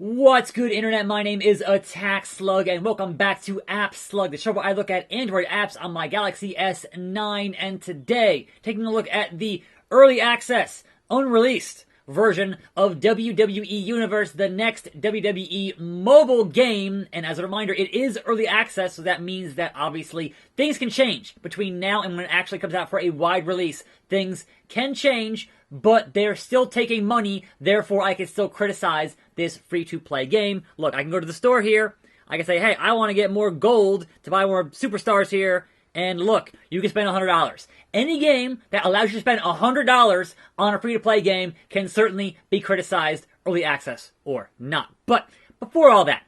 What's good, Internet? My name is attackslug, and welcome back to AppSlug, the show where I look at Android apps on my Galaxy S9. And today, taking a look at the early access, unreleased version of WWE Universe, the next WWE mobile game. And as a reminder, it is early access, so that means that obviously things can change between now and when it actually comes out for a wide release. Things can change, but they're still taking money, therefore I can still criticize this free-to-play game. Look, I can go to the store here, I can say, hey, I want to get more gold to buy more Superstars here, and look, you can spend $100. Any game that allows you to spend $100 on a free-to-play game can certainly be criticized, early access or not. But before all that,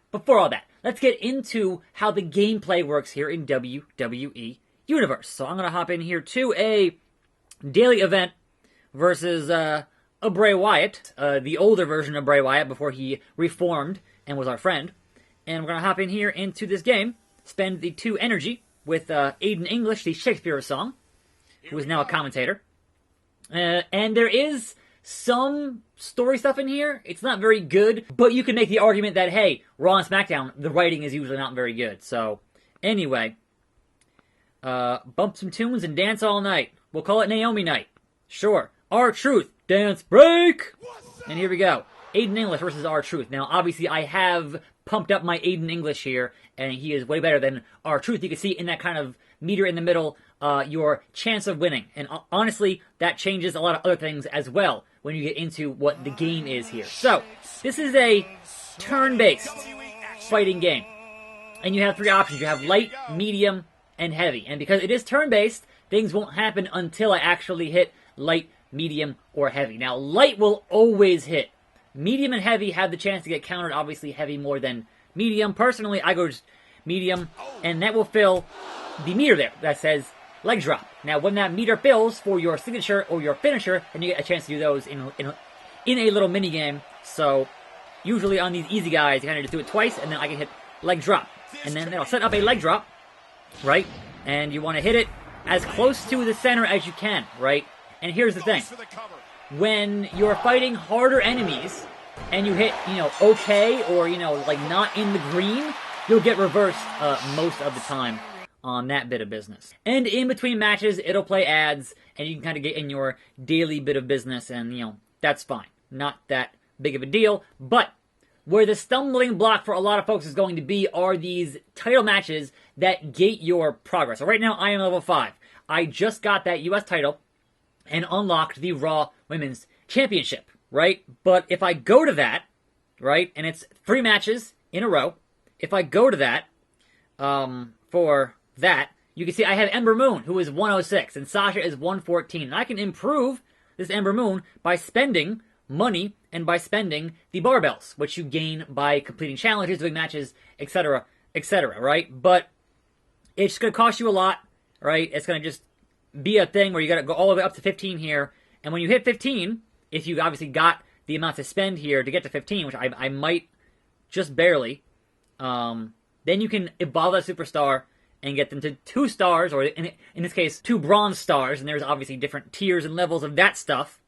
let's get into how the gameplay works here in WWE Universe. So I'm going to hop in here to a daily event versus a Bray Wyatt, the older version of Bray Wyatt before he reformed and was our friend. And we're going to hop in here into this game, spend the 2 energy with Aiden English, the Shakespeare song, who is now a commentator. And there is some story stuff in here. It's not very good, but you can make the argument that, hey, Raw and SmackDown, the writing is usually not very good. So, anyway, bump some tunes and dance all night. We'll call it Naomi night. Sure. R-Truth, dance break! And here we go. Aiden English versus R-Truth. Now, obviously, I have pumped up my Aiden English here, and he is way better than R-Truth. You can see in that kind of meter in the middle, your chance of winning. And honestly, that changes a lot of other things as well when you get into what the game is here. So, this is a turn-based fighting game. And you have 3 options. You have light, medium, and heavy. And because it is turn-based, things won't happen until I actually hit light, medium, or heavy. Now, light will always hit. Medium and heavy have the chance to get countered. Obviously, heavy more than medium. Personally, I go just medium, and that will fill the meter there that says leg drop. Now, when that meter fills for your signature or your finisher, then you get a chance to do those in a little mini game. So, usually on these easy guys, you kind of just do it twice, and then I can hit leg drop. And then that'll set up a leg drop, right? And you want to hit it as close to the center as you can, right? And here's the thing. When you're fighting harder enemies, and you hit, okay, or, like not in the green, you'll get reversed most of the time on that bit of business. And in between matches, it'll play ads, and you can kind of get in your daily bit of business, and, that's fine. Not that big of a deal, but where the stumbling block for a lot of folks is going to be are these title matches that gate your progress. So right now, I am level 5. I just got that US title and unlocked the Raw Women's Championship, right? But if I go to that, right, and it's 3 matches in a row, if I go to that, for that, you can see I have Ember Moon, who is 106, and Sasha is 114. And I can improve this Ember Moon by spending money and by spending the barbells, which you gain by completing challenges, doing matches, etc., right? But it's going to cost you a lot, right? It's going to just be a thing where you got to go all the way up to 15 here. And when you hit 15, if you obviously got the amount to spend here to get to 15, which I might just barely, then you can evolve that superstar and get them to 2 stars, or in this case, 2 bronze stars. And there's obviously different tiers and levels of that stuff.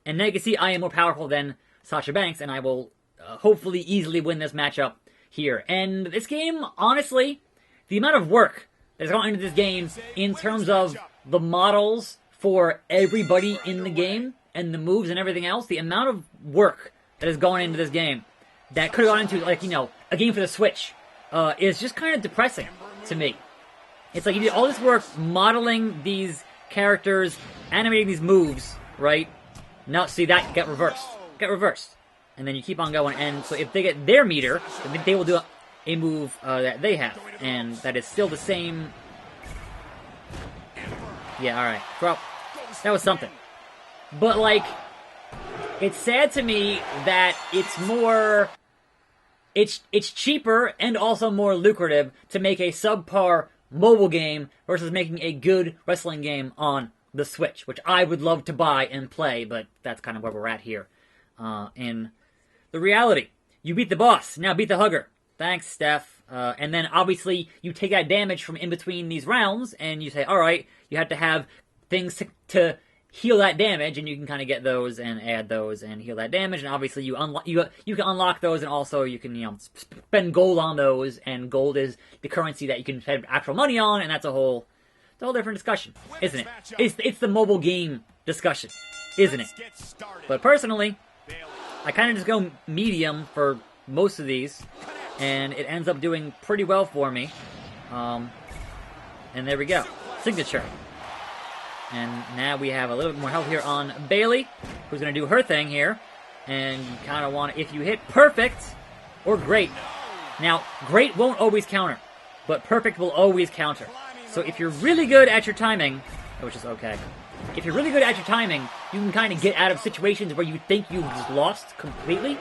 And then you can see I am more powerful than Sasha Banks, and I will hopefully easily win this matchup here. And this game, honestly, the amount of work that's gone into this game in terms of the models for everybody in the game and the moves and everything else, the amount of work that has gone into this game that could have gone into, like, a game for the Switch is just kind of depressing to me. It's like you did all this work modeling these characters, animating these moves, right? Now, see, that get reversed. And then you keep on going, and so if they get their meter, then they will do a move that they have, and that is still the same. Yeah, alright. Well, that was something. But, like, it's sad to me that it's more... It's cheaper and also more lucrative to make a subpar mobile game versus making a good wrestling game on the Switch, which I would love to buy and play, but that's kind of where we're at here. In the reality, you beat the boss, now beat the hugger. Thanks, Steph. And then, obviously, you take that damage from in between these rounds, and you say, alright, you have to have things to heal that damage, and you can kind of get those and add those and heal that damage. And obviously, you can unlock those, and also you can spend gold on those. And gold is the currency that you can spend actual money on, and that's a whole different discussion, isn't it? It's the mobile game discussion, isn't it? But personally, I kind of just go medium for most of these, and it ends up doing pretty well for me. And there we go, signature. And now we have a little bit more help here on Bailey, who's going to do her thing here. And you kind of want to, if you hit perfect or great. Now, great won't always counter, but perfect will always counter. So if you're really good at your timing, which is okay. If you're really good at your timing, you can kind of get out of situations where you think you've just lost completely.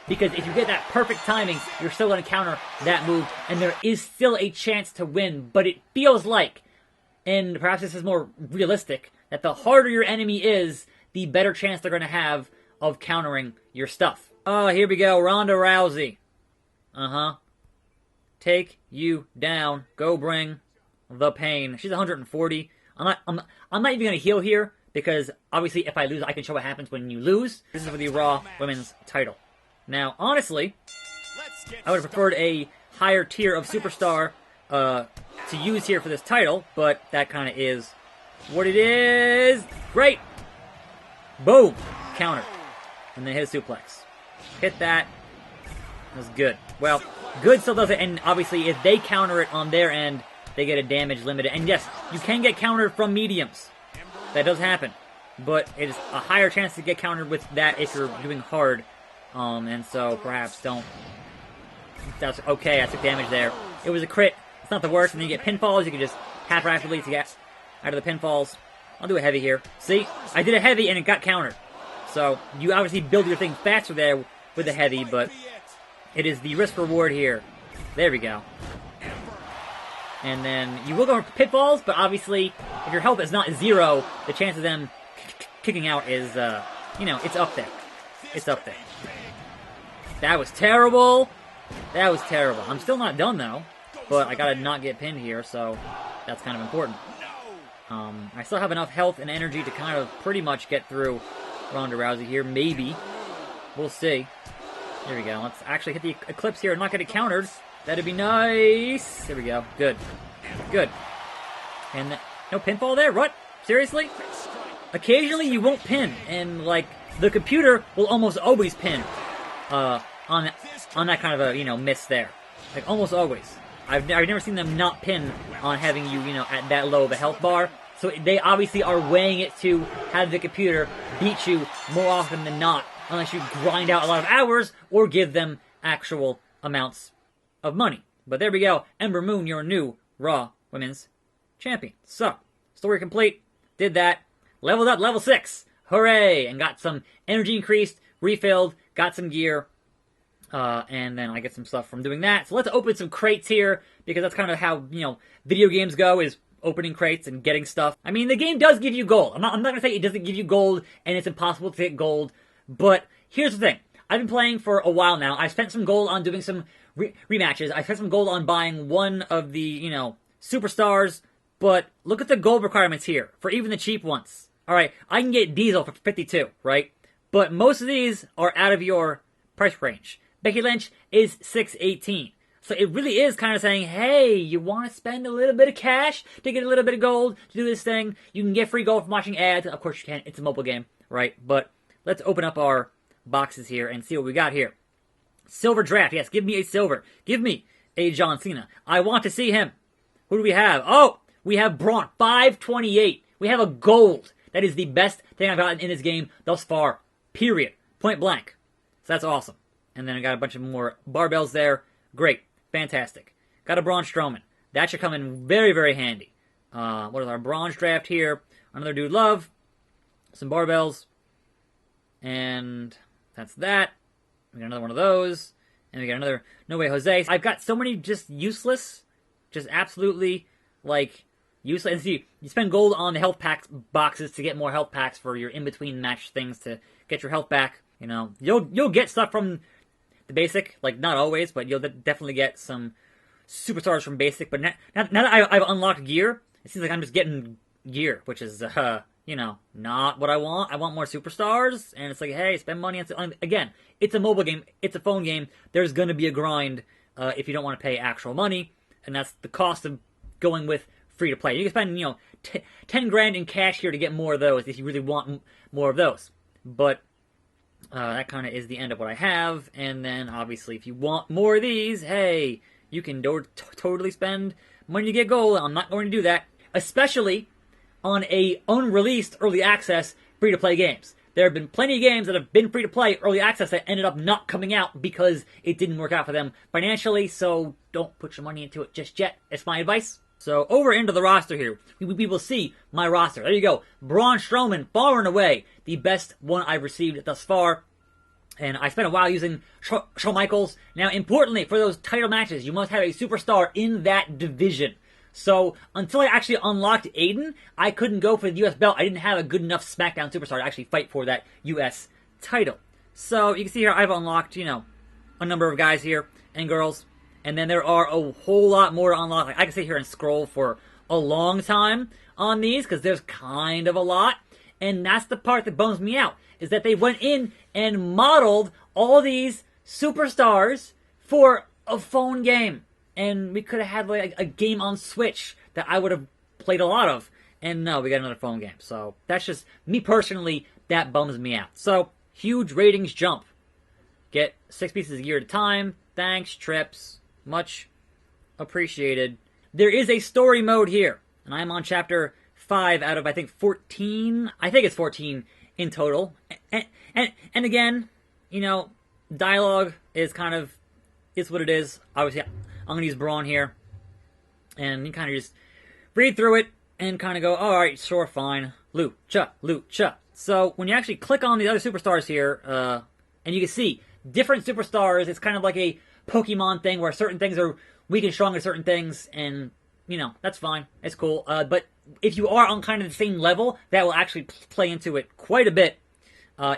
Because if you get that perfect timing, you're still going to counter that move, and there is still a chance to win. But it feels like, and perhaps this is more realistic, that the harder your enemy is, the better chance they're going to have of countering your stuff. Oh, here we go. Ronda Rousey. Take you down. Go bring the pain. She's 140. I'm not even going to heal here, because obviously if I lose, I can show what happens when you lose. This is for the Raw Women's title. Now, honestly, I would have preferred a higher tier of Superstar to use here for this title, but that kind of is what it is. Great! Boom! Counter. And then hit a suplex. Hit that. That was good. Well, good still does it, and obviously if they counter it on their end, they get a damage limited. And yes, you can get countered from mediums. That does happen. But it is a higher chance to get countered with that if you're doing hard. And so perhaps don't. That's okay, I took damage there. It was a crit. It's not the worst. And then you get pinfalls. You can just tap rapidly to get out of the pinfalls. I'll do a heavy here. See? I did a heavy and it got countered. So you obviously build your thing faster there with the heavy, but it is the risk reward here. There we go. And then you will go for pitfalls, but obviously if your health is not 0, the chance of them kicking out is, it's up there. It's up there. That was terrible. That was terrible. I'm still not done, though. But I gotta not get pinned here, so that's kind of important. I still have enough health and energy to kind of pretty much get through Ronda Rousey here. Maybe. We'll see. There we go. Let's actually hit the Eclipse here and not get it countered. That'd be nice. There we go. Good. Good. And no pinfall there? What? Seriously? Occasionally you won't pin, and, the computer will almost always pin on that kind of a, miss there. Almost always. I've never seen them not pin on having you, at that low of a health bar. So they obviously are weighing it to have the computer beat you more often than not, unless you grind out a lot of hours or give them actual amounts of money. But there we go. Ember Moon, your new Raw Women's Champion. So, story complete. Did that. Leveled up, level 6. Hooray! And got some energy increased, refilled, got some gear. And then I get some stuff from doing that. So let's open some crates here, because that's kind of how, video games go, is opening crates and getting stuff. I mean, the game does give you gold. I'm not going to say it doesn't give you gold, and it's impossible to get gold. But here's the thing. I've been playing for a while now. I spent some gold on doing some rematches. I spent some gold on buying one of the, Superstars. But look at the gold requirements here, for even the cheap ones. Alright, I can get Diesel for 52, right? But most of these are out of your price range. Becky Lynch is $618. So it really is kind of saying, hey, you want to spend a little bit of cash to get a little bit of gold to do this thing? You can get free gold from watching ads. Of course you can. It's a mobile game, right? But let's open up our boxes here and see what we got here. Silver draft. Yes, give me a silver. Give me a John Cena. I want to see him. Who do we have? Oh, we have Braun. 528. We have a gold. That is the best thing I've gotten in this game thus far. Period. Point blank. So that's awesome. And then I got a bunch of more barbells there. Great. Fantastic. Got a Braun Strowman. That should come in very, very handy. What is our bronze draft here? Another Dude Love. Some barbells. And that's that. We got another one of those. And we got another No Way Jose. I've got so many just useless. Just absolutely, useless. And see, you spend gold on the health packs boxes to get more health packs for your in-between match things to get your health back. You'll get stuff from the basic, not always, but you'll definitely get some superstars from basic. But now that I've unlocked gear, it seems like I'm just getting gear, which is you know, not what I want. I want more superstars, and it's like, hey, spend money on. Again, it's a mobile game, it's a phone game. There's going to be a grind if you don't want to pay actual money, and that's the cost of going with free to play. You can spend, you know, 10 grand in cash here to get more of those if you really want more of those. But that kind of is the end of what I have. And then obviously, if you want more of these, hey, you can totally spend money to get gold. I'm not going to do that, especially on a unreleased early access free-to-play games. There have been plenty of games that have been free-to-play early access that ended up not coming out because it didn't work out for them financially, so don't put your money into it just yet. It's my advice. So over into the roster here, we will see my roster. There you go. Braun Strowman, far and away the best one I've received thus far. And I spent a while using Shawn Michaels. Now, importantly, for those title matches, you must have a superstar in that division. So, until I actually unlocked Aiden, I couldn't go for the US belt. I didn't have a good enough SmackDown superstar to actually fight for that US title. So, you can see here, I've unlocked, you know, a number of guys here and girls. And then there are a whole lot more to unlock. Like, I can sit here and scroll for a long time on these, because there's kind of a lot. And that's the part that bums me out, is that they went in and modeled all these superstars for a phone game. And we could have had like a game on Switch that I would have played a lot of. And no, we got another phone game. So that's just, me personally, that bums me out. So, huge ratings jump. Get 6 pieces a year at a time. Thanks, Trips. Much appreciated. There is a story mode here. And I'm on chapter 5 out of, I think, 14. I think it's 14 in total. And again, you know, dialogue is kind of, is what it is. Obviously, I'm going to use Braun here. And you kind of just read through it and kind of go, alright, sure, fine. Lucha, Lucha. So, when you actually click on the other superstars here, and you can see different superstars, it's kind of like a Pokemon thing where certain things are weak and strong at certain things, and, you know, that's fine. It's cool. But if you are on kind of the same level, that will actually play into it quite a bit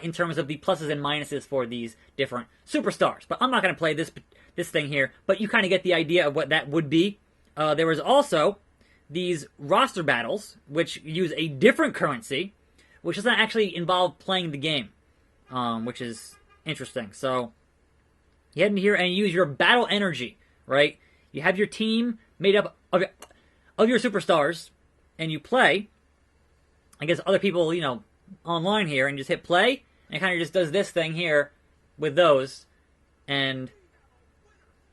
in terms of the pluses and minuses for these different superstars. But I'm not going to play this thing here, but you kind of get the idea of what that would be. There was also these roster battles, which use a different currency, which doesn't actually involve playing the game, which is interesting. So, you head in here and use your battle energy, right? You have your team made up of your superstars, and you play against other people, you know, online here, and just hit play, and it kind of just does this thing here with those, and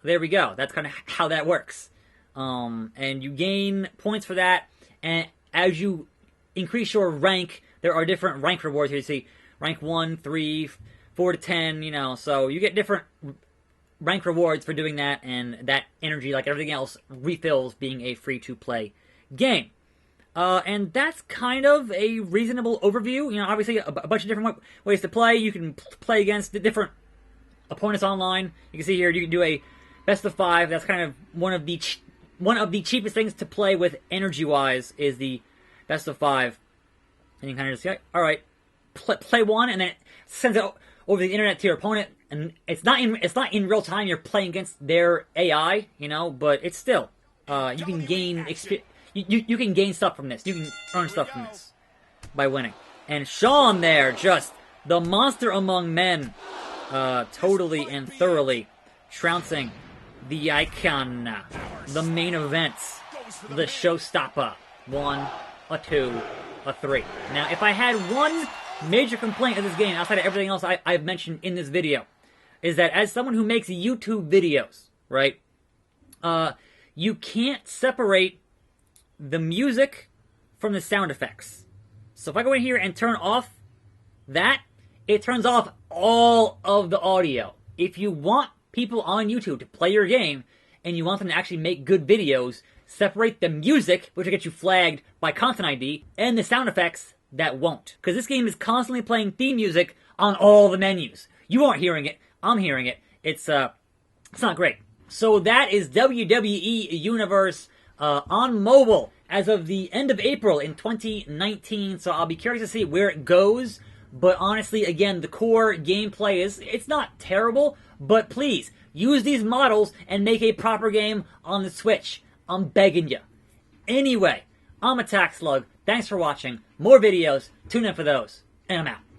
there we go. That's kind of how that works. And you gain points for that, and as you increase your rank, there are different rank rewards here. You see rank 1, 3, 4 to 10, you know, so you get different rank rewards for doing that, and that energy, like everything else, refills being a free-to-play game. And that's kind of a reasonable overview. You know, obviously a bunch of different ways to play. You can play against the different opponents online. You can see here you can do a best of 5. That's kind of one of the cheapest things to play with energy-wise is the best of 5. And you kind of just say, all right, play one, and then it sends it over the internet to your opponent. And it's not in real time. You're playing against their AI, you know, but it's still you can gain you can gain stuff from this. You can earn stuff from this by winning. And Shawn there, just the monster among men, totally and thoroughly trouncing the icon, the main event, the showstopper. 1, a 2, a 3. Now, if I had one major complaint of this game, outside of everything else I've mentioned in this video, is that as someone who makes YouTube videos, right, you can't separate the music from the sound effects. So if I go in here and turn off that, it turns off all of the audio. If you want people on YouTube to play your game, and you want them to actually make good videos, separate the music, which will get you flagged by Content ID, and the sound effects that won't. Because this game is constantly playing theme music on all the menus. You aren't hearing it. I'm hearing it. It's not great. So that is WWE Universe on mobile as of the end of April in 2019. So I'll be curious to see where it goes. But honestly, again, the core gameplay it's not terrible. But please, use these models and make a proper game on the Switch. I'm begging you. Anyway, I'm attackslug. Thanks for watching. More videos. Tune in for those. And I'm out.